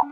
Hi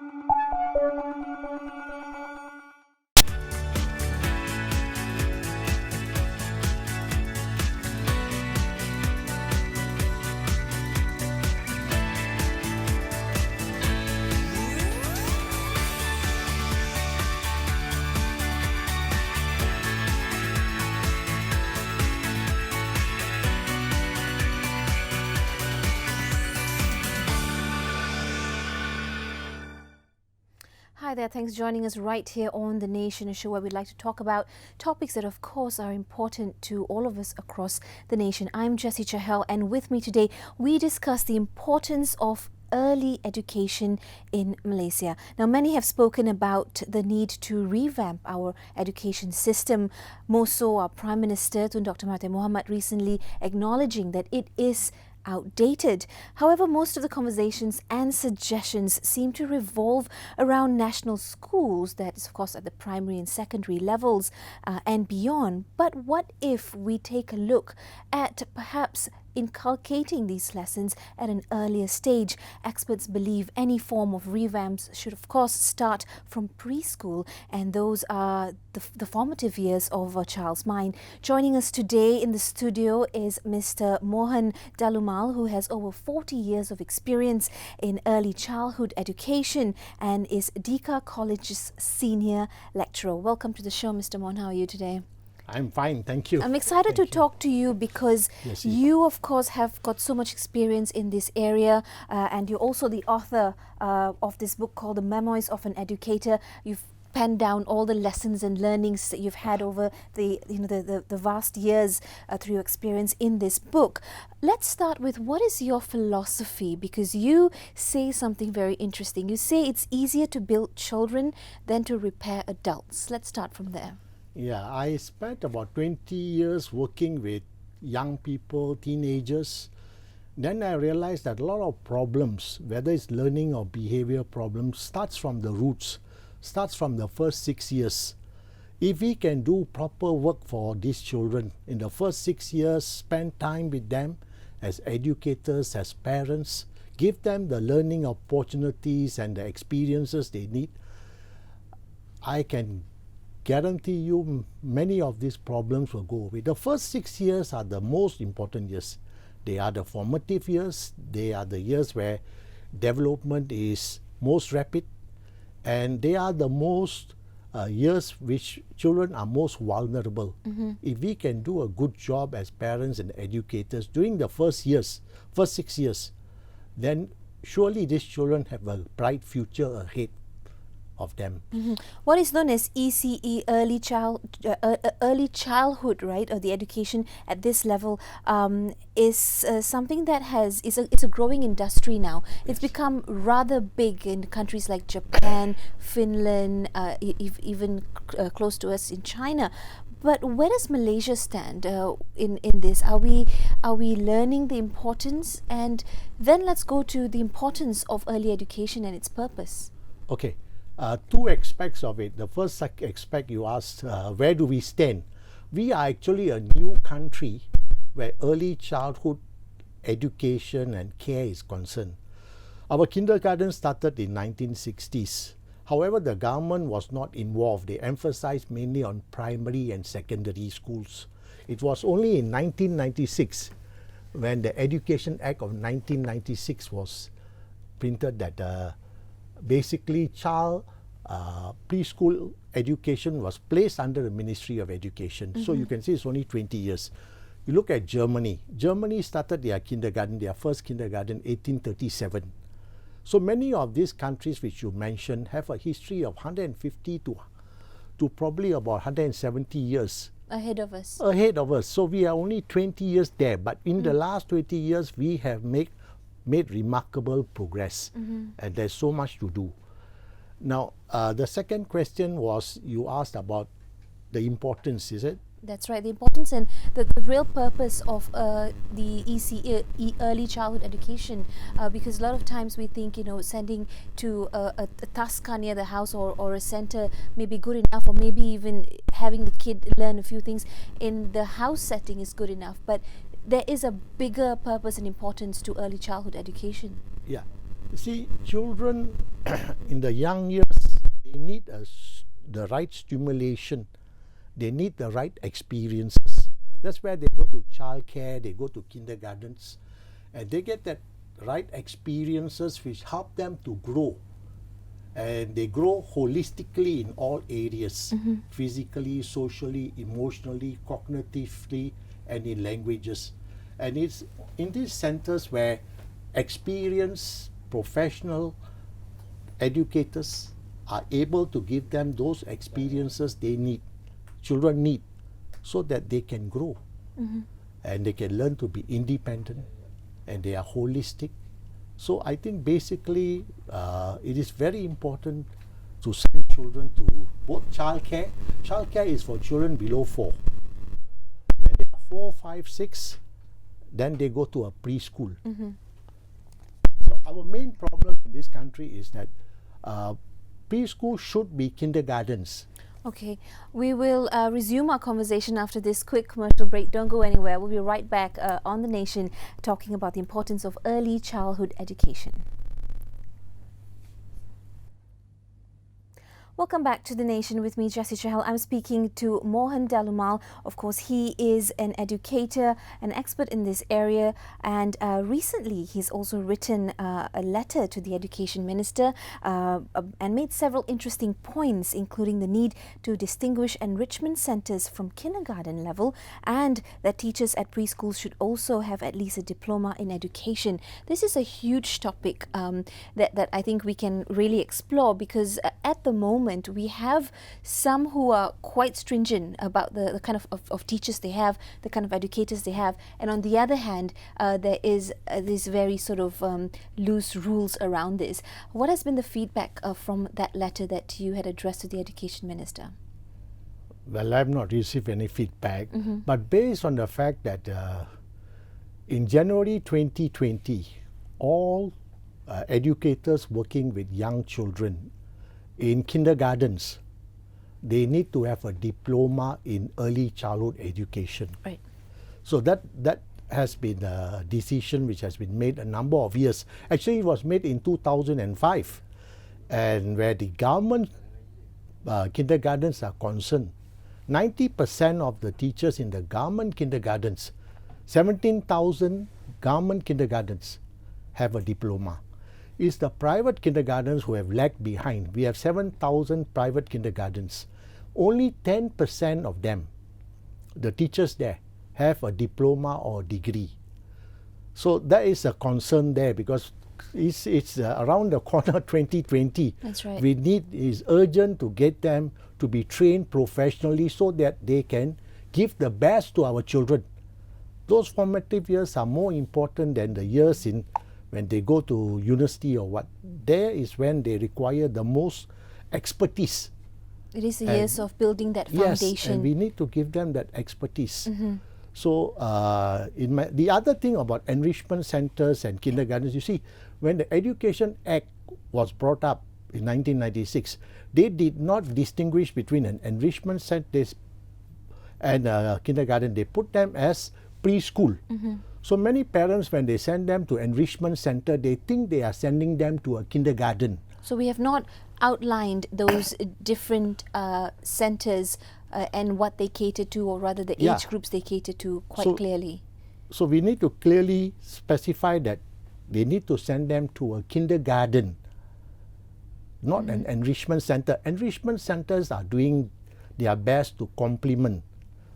there, thanks for joining us right here on The Nation, a show where we'd like to talk about topics that of course are important to all of us across the nation. I'm Jessie Chahel, and with me today we discuss the importance of early education in Malaysia. Now, many have spoken about the need to revamp our education system. More so, our Prime Minister, Tun Dr. Mahathir Mohamad, recently acknowledging that it is outdated. However, most of the conversations and suggestions seem to revolve around national schools, that is of course at the primary and secondary levels and beyond. But what if we take a look at perhaps inculcating these lessons at an earlier stage? Experts believe any form of revamps should of course start from preschool, and those are the formative years of a child's mind. Joining us today in the studio is Mr. Mohinder Lamar, who has over 40 years of experience in early childhood education and is Dika College's senior lecturer. Welcome to the show, Mr. Mohinder. How are you today? I'm fine, thank you. I'm excited to talk to you because Yes, you, of course, have got so much experience in this area, and you're also the author of this book called The Memoirs of an Educator. You've penned down all the lessons and learnings that you've had over the vast years through your experience in this book. Let's start with, what is your philosophy? Because you say something very interesting. You say it's easier to build children than to repair adults. Let's start from there. Yeah, I spent about 20 years working with young people, teenagers. Then I realized that a lot of problems, whether it's learning or behavior problems, starts from the roots, starts from the first 6 years. If we can do proper work for these children in the first 6 years, spend time with them as educators, as parents, give them the learning opportunities and the experiences they need, I can guarantee you many of these problems will go away. The first 6 years are the most important years. They are the formative years. They are the years where development is most rapid, and they are the most years which children are most vulnerable. If we can do a good job as parents and educators during the first 6 years, then surely these children have a bright future ahead of them. What is known as ECE, early childhood, right, or the education at this level, is something that it's a growing industry now. It's become rather big in countries like Japan, Finland, even close to us in China. But where does Malaysia stand in this? Are we learning the importance? And then let's go to the importance of early education and its purpose. Okay. Two aspects of it. The first aspect you asked, where do we stand? We are actually a new country where early childhood education and care is concerned. Our kindergarten started in 1960s. However, the government was not involved. They emphasized mainly on primary and secondary schools. It was only in 1996 when the Education Act of 1996 was printed that basically child preschool education was placed under the Ministry of Education. So you can see it's only 20 years. You look at Germany. Germany started their kindergarten, their first kindergarten, 1837. So many of these countries which you mentioned have a history of 150 to probably about 170 years. Ahead of us. So we are only 20 years there. But in the last 20 years, we have made remarkable progress, and there's so much to do. Now, the second question was, you asked about the importance, is it? That's right, the importance and the real purpose of the ECE, early childhood education, because a lot of times we think, sending to a taska near the house or a center may be good enough, or maybe even having the kid learn a few things in the house setting is good enough. But there is a bigger purpose and importance to early childhood education. Yeah. See, children in the young years, they need the right stimulation. They need the right experiences. That's where they go to childcare, they go to kindergartens, and they get that right experiences which help them to grow. And they grow holistically in all areas, physically, socially, emotionally, cognitively, and in languages. And it's in these centers where experienced professional educators are able to give them those experiences children need, so that they can grow. And they can learn to be independent, and they are holistic. So I think basically it is very important to send children to both childcare. Childcare is for children below 4. When they are 4, 5, 6, then they go to a preschool. So our main problem in this country is that preschool should be kindergartens. Okay, we will resume our conversation after this quick commercial break. Don't go anywhere. We'll be right back on The Nation talking about the importance of early childhood education. Welcome back to The Nation with me, Jessie Chahal. I'm speaking to Mohinder Lamar. Of course, he is an educator, an expert in this area, and recently he's also written a letter to the Education Minister and made several interesting points, including the need to distinguish enrichment centres from kindergarten level, and that teachers at preschools should also have at least a diploma in education. This is a huge topic that I think we can really explore, because at the moment we have some who are quite stringent about the kind of teachers they have, the kind of educators they have, and on the other hand there is this very sort of loose rules around this. What has been the feedback from that letter that you had addressed to the Education Minister? Well, I've not received any feedback, but based on the fact that in January 2020, all educators working with young children in kindergartens, they need to have a diploma in early childhood education. Right. So that has been a decision which has been made a number of years. Actually, it was made in 2005, and where the government kindergartens are concerned, 90% of the teachers in the government kindergartens, 17,000 government kindergartens, have a diploma. It's the private kindergartens who have lagged behind. We have 7,000 private kindergartens. Only 10% of them, the teachers there, have a diploma or degree. So that is a concern there, because it's around the corner 2020. That's right. It's urgent to get them to be trained professionally so that they can give the best to our children. Those formative years are more important than the years when they go to university or what. There is when they require the most expertise. It is the years of building that foundation. Yes, and we need to give them that expertise. So the other thing about enrichment centers and kindergartens, you see, when the Education Act was brought up in 1996, they did not distinguish between an enrichment center and a kindergarten. They put them as preschool. So many parents, when they send them to enrichment center, they think they are sending them to a kindergarten. So we have not outlined those different centres and what they cater to, or rather the age groups they cater to, quite clearly. So we need to clearly specify that they need to send them to a kindergarten, not an enrichment center. Enrichment centers are doing their best to complement,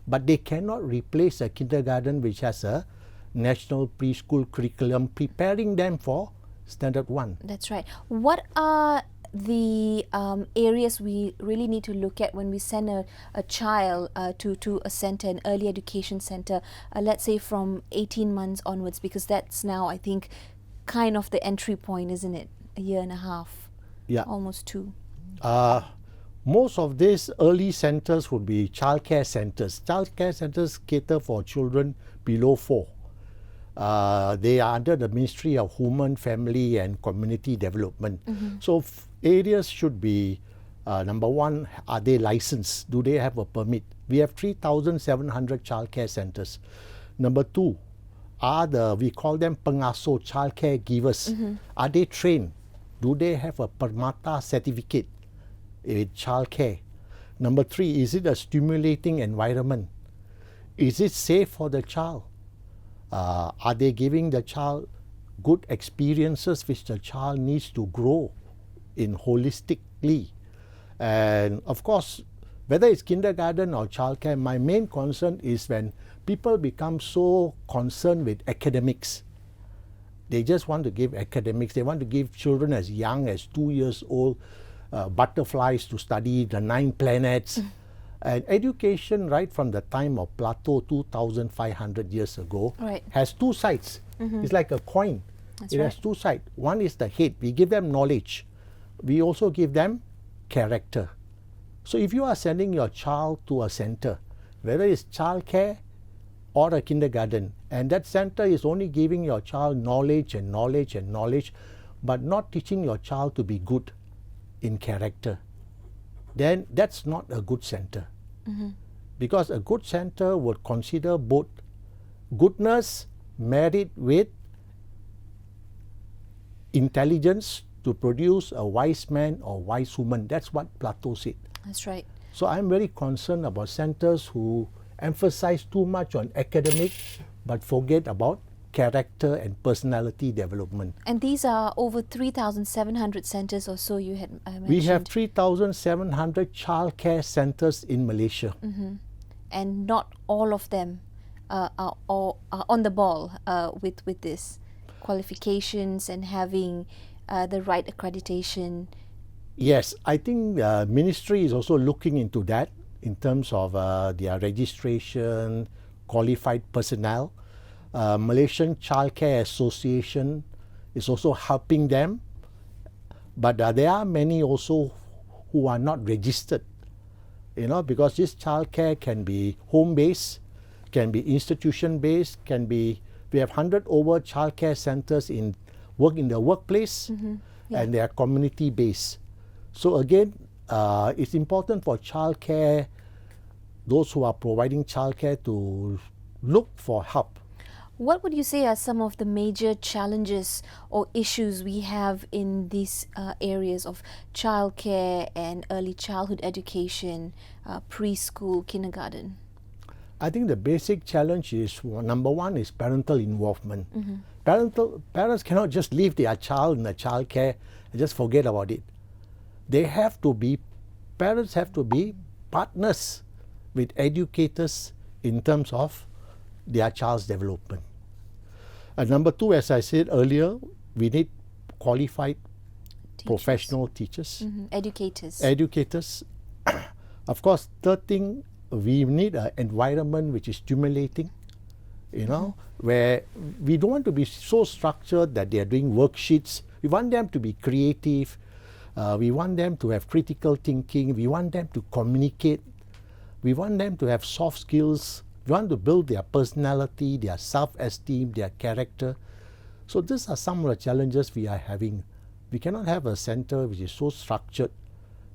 but they cannot replace a kindergarten which has a national preschool curriculum preparing them for standard 1. That's right. What are the areas we really need to look at when we send a child to a centre, an early education centre, let's say from 18 months onwards, because that's now, I think, kind of the entry point, isn't it? A year and a half, almost 2. Most of these early centres would be childcare centres. Childcare centres cater for children below 4. They are under the Ministry of Women, Family and Community Development. So areas should be, number one, are they licensed? Do they have a permit? We have 3,700 childcare centres. Number 2, we call them pengasuh, childcare givers. Are they trained? Do they have a Permata certificate with childcare? Number 3, is it a stimulating environment? Is it safe for the child? Are they giving the child good experiences which the child needs to grow in holistically? And of course, whether it's kindergarten or childcare, my main concern is when people become so concerned with academics. They just want to give academics. They want to give children as young as 2 years old butterflies to study the 9 planets. And education, right from the time of Plato 2,500 years ago, has 2 sides. It's like a coin. It has 2 sides. One is the head. We give them knowledge. We also give them character. So if you are sending your child to a center, whether it's childcare or a kindergarten, and that center is only giving your child knowledge and knowledge and knowledge, but not teaching your child to be good in character, then that's not a good center. Because a good center would consider both goodness married with intelligence to produce a wise man or wise woman. That's what Plato said. That's right. So I'm very concerned about centers who emphasize too much on academic but forget about character and personality development. And these are over 3,700 centers or so you had mentioned. We have 3,700 childcare centers in Malaysia. And not all of them are on the ball with this qualifications and having the right accreditation. Yes, I think the ministry is also looking into that in terms of their registration, qualified personnel. Malaysian Childcare Association is also helping them, but there are many also who are not registered, because this childcare can be home-based, can be institution-based, we have 100 over childcare centers in the workplace, and they are community-based. So again, it's important for childcare, those who are providing childcare, to look for help. What would you say are some of the major challenges or issues we have in these areas of childcare and early childhood education, preschool, kindergarten? I think the basic challenge is, number 1 is parental involvement. Parents cannot just leave their child in the childcare and just forget about it. Parents have to be partners with educators in terms of their child's development. And number 2, as I said earlier, we need qualified professional teachers. Educators. Of course, third thing, we need an environment which is stimulating, where we don't want to be so structured that they are doing worksheets. We want them to be creative. We want them to have critical thinking. We want them to communicate. We want them to have soft skills. We want to build their personality, their self-esteem, their character. So these are some of the challenges we are having. We cannot have a center which is so structured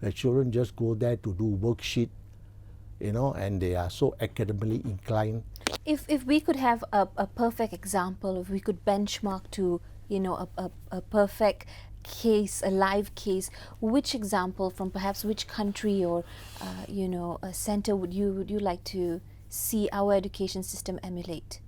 that children just go there to do worksheet, and they are so academically inclined. If we could have a perfect example, if we could benchmark to a perfect case, a live case, which example from perhaps which country or a center would you like to see our education system emulate?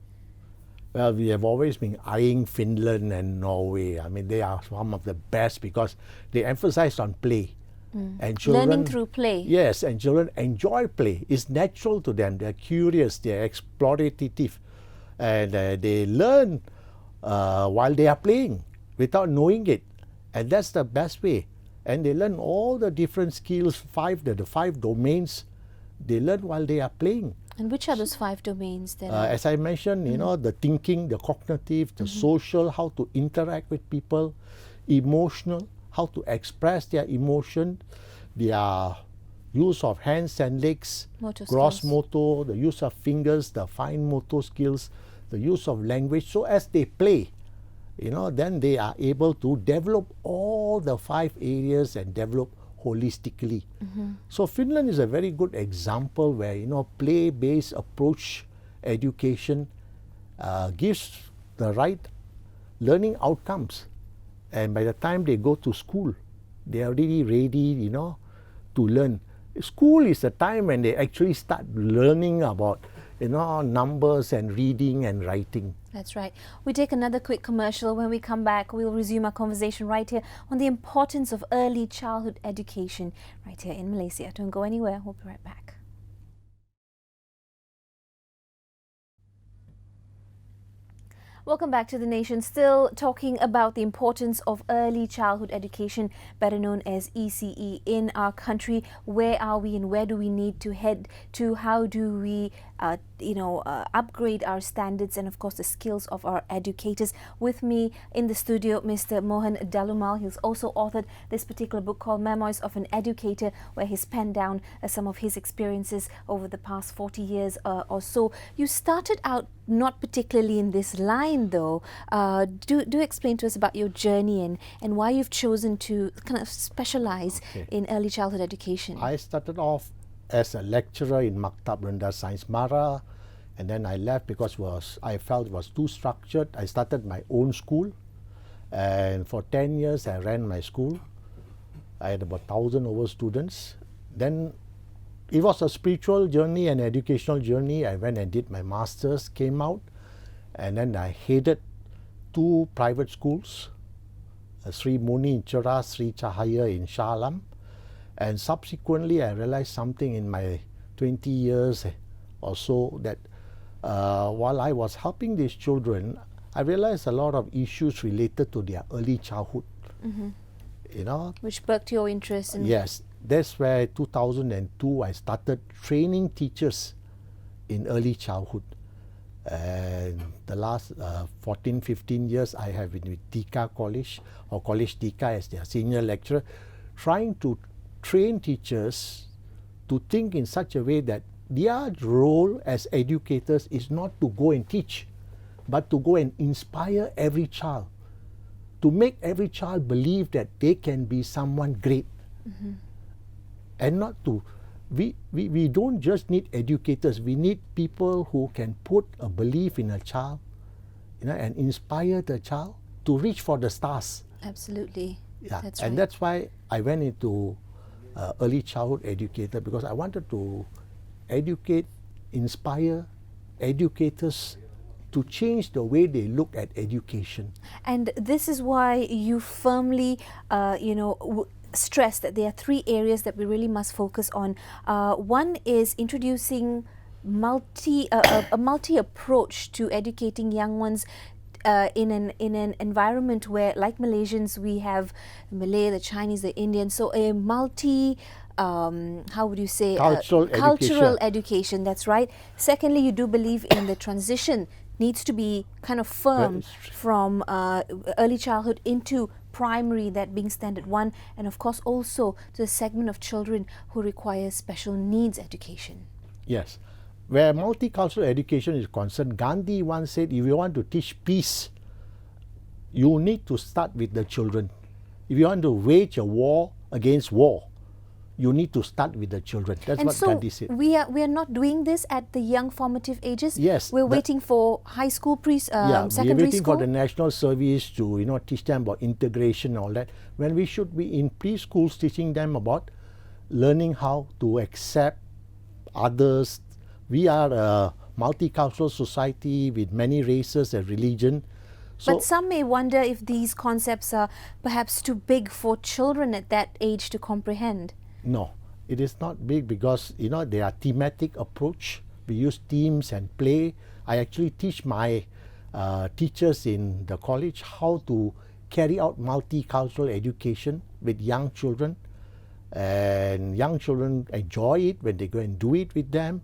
Well, we have always been eyeing Finland and Norway. I mean, they are some of the best because they emphasize on play. And children, learning through play. Yes, and children enjoy play. It's natural to them. They're curious, they're explorative, and they learn while they are playing without knowing it. And that's the best way. And they learn all the different skills, the 5 domains, they learn while they are playing. And which are those 5 domains that as I mentioned, the thinking, the cognitive, the social, how to interact with people, emotional, how to express their emotion, their use of hands and legs, gross motor, the use of fingers, the fine motor skills, the use of language. So as they play, then they are able to develop all the 5 areas and develop holistically. So Finland is a very good example where play-based approach education gives the right learning outcomes. And by the time they go to school, they are already ready, to learn. School is the time when they actually start learning about, numbers and reading and writing. That's right. We take another quick commercial. When we come back, we'll resume our conversation right here on the importance of early childhood education right here in Malaysia. Don't go anywhere. We'll be right back. Welcome back to The Nation. Still talking about the importance of early childhood education, better known as ECE, in our country. Where are we and where do we need to head to? How do we upgrade our standards and of course the skills of our educators? With me in the studio, Mr. Mohinder Lamar. He's also authored this particular book called Memoirs of an Educator, where he's penned down some of his experiences over the past 40 years or so. You started out not particularly in this line though. Do explain to us about your journey and why you've chosen to kind of specialize in early childhood education. I started off as a lecturer in Maktab Rendah Sains Mara, and then I left because I felt it was too structured. I started my own school, and for 10 years I ran my school. I had about 1,000 over students. Then it was a spiritual journey and educational journey. I went and did my masters, came out, and then I headed 2 private schools, Sri Muni in Chera, Sri Cahaya in Shah Alam. And subsequently, I realized something in my 20 years or so, that while I was helping these children, I realized a lot of issues related to their early childhood. Which perked your interest in. Yes, that's where 2002 I started training teachers in early childhood. And the last 14, 15 years I have been with Tika College, or College Tika as their senior lecturer, trying to train teachers to think in such a way that their role as educators is not to go and teach, but to go and inspire every child, to make every child believe that they can be someone great. And not to, we don't just need educators, we need people who can put a belief in a child, and inspire the child to reach for the stars. Absolutely. Yeah, that's and right. that's why I went into early childhood educator, because I wanted to educate, inspire educators to change the way they look at education. And this is why you firmly, stress that there are 3 areas that we really must focus on. One is introducing a multi approach to educating young ones. In an environment where, like Malaysians, we have Malay, the Chinese, the Indian, so a multi how would you say, cultural education. That's right. Secondly, you do believe in the transition needs to be kind of firm from early childhood into primary, that being standard 1, and of course also to the segment of children who require special needs education. Yes. Where multicultural education is concerned, Gandhi once said, if you want to teach peace, you need to start with the children. If you want to wage a war against war, you need to start with the children. That's what Gandhi said. We are not doing this at the young formative ages. Yes, we're waiting for high school, secondary school. We're waiting for the national service to teach them about integration and all that. When we should be in preschools teaching them about learning how to accept others. We are a multicultural society with many races and religion. But some may wonder if these concepts are perhaps too big for children at that age to comprehend. No, it is not big, because they are thematic approach. We use themes and play. I actually teach my teachers in the college how to carry out multicultural education with young children, and young children enjoy it when they go and do it with them.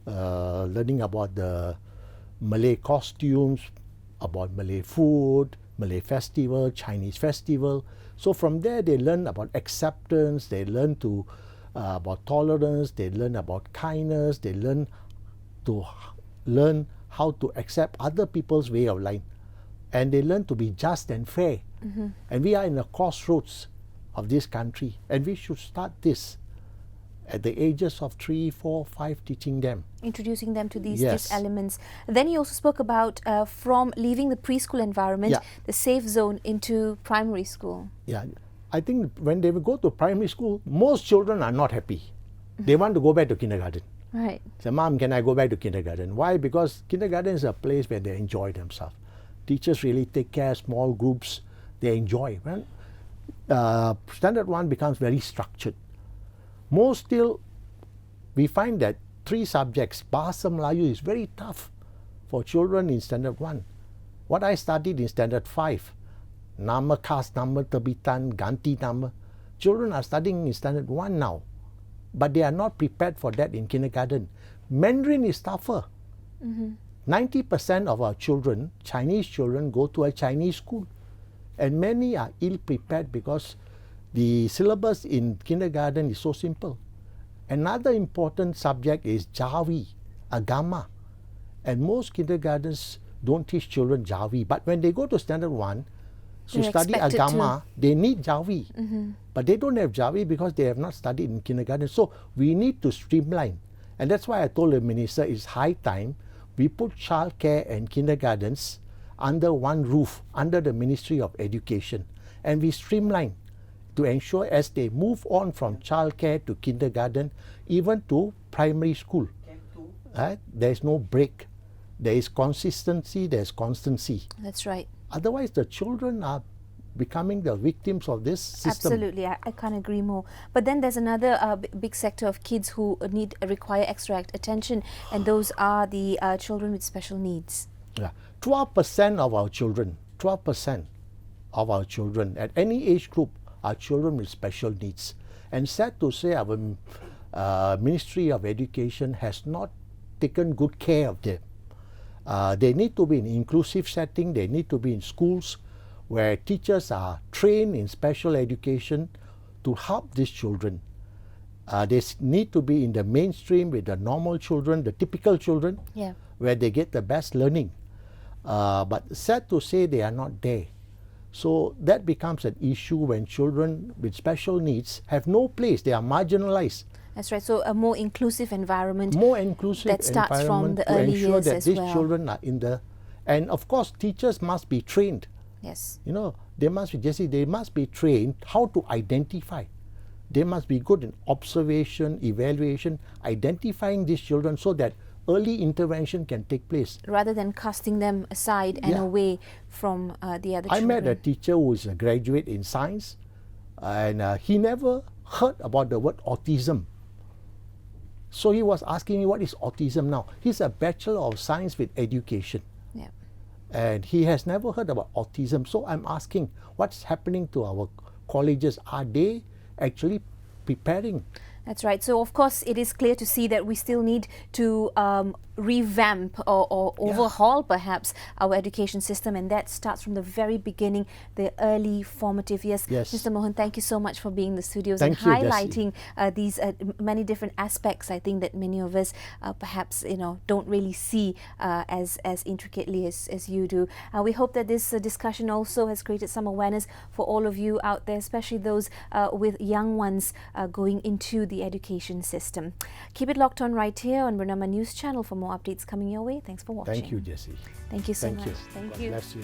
Learning about the Malay costumes, about Malay food, Malay festival, Chinese festival. So from there they learn about acceptance, they learn about tolerance, they learn about kindness, they learn how to accept other people's way of life, and they learn to be just and fair. And we are in a crossroads of this country, and we should start this. at the ages of 3, 4, 5, teaching them. Introducing them to these Yes. elements. Then you also spoke about from leaving the preschool environment, Yeah. the safe zone, into primary school. Yeah, I think when they will go to primary school, most children are not happy. They want to go back to kindergarten. Right. Say, Mom, can I go back to kindergarten? Why? Because kindergarten is a place where they enjoy themselves. Teachers really take care, small groups, they enjoy. Well, Standard 1 becomes very structured. More still, we find that 3 subjects, Bahasa Melayu, is very tough for children in Standard 1. What I studied in Standard 5, nama khas, nama terbitan, ganti nama, children are studying in Standard 1 now. But they are not prepared for that in kindergarten. Mandarin is tougher. 90% of our children, Chinese children, go to a Chinese school. And many are ill-prepared because the syllabus in kindergarten is so simple. Another important subject is Jawi, Agama. And most kindergartens don't teach children Jawi. But when they go to Standard 1, to They're study expected Agama, they need Jawi. But they don't have Jawi because they have not studied in kindergarten. So we need to streamline. And that's why I told the minister it's high time we put childcare and kindergartens under one roof, under the Ministry of Education. And we streamline to ensure as they move on from childcare to kindergarten, even to primary school, there is no break. There is consistency, there is constancy. That's right. Otherwise, the children are becoming the victims of this system. Absolutely, I can't agree more. But then there's another big sector of kids who require extra attention, and those are the children with special needs. Yeah. 12% of our children, 12% of our children at any age group are children with special needs. And sad to say, our Ministry of Education has not taken good care of them. They need to be in inclusive setting, they need to be in schools where teachers are trained in special education to help these children. They need to be in the mainstream with the normal children, the typical children, where they get the best learning. But sad to say, they are not there. So that becomes an issue when children with special needs have no place, they are marginalized. That's right. So a more inclusive environment. More inclusive that starts from the to early ensure years that as these well. children are in the, and of course teachers must be trained. Yes. You know, they must be, Jessie, they must be trained how to identify. They must be good in observation, evaluation, identifying these children so that early intervention can take place. Rather than casting them aside and away from the other children. I met a teacher who is a graduate in science, and he never heard about the word autism. So he was asking me, what is autism now? He's a Bachelor of Science with Education. Yeah. And he has never heard about autism. So I'm asking, what's happening to our colleges? Are they actually preparing? That's right. So, of course, it is clear to see that we still need to revamp or overhaul, perhaps, our education system. And that starts from the very beginning, the early formative years. Yes. Mr. Mohan, thank you so much for being in the studios Thank and you, highlighting these many different aspects, I think, that many of us perhaps, don't really see as intricately as you do. We hope that this discussion also has created some awareness for all of you out there, especially those with young ones going into the education system. Keep it locked on right here on Bernama News Channel for more updates coming your way. Thanks for watching. Thank you, Jessie. Thank you so Thank much. you. Thank God you. bless you.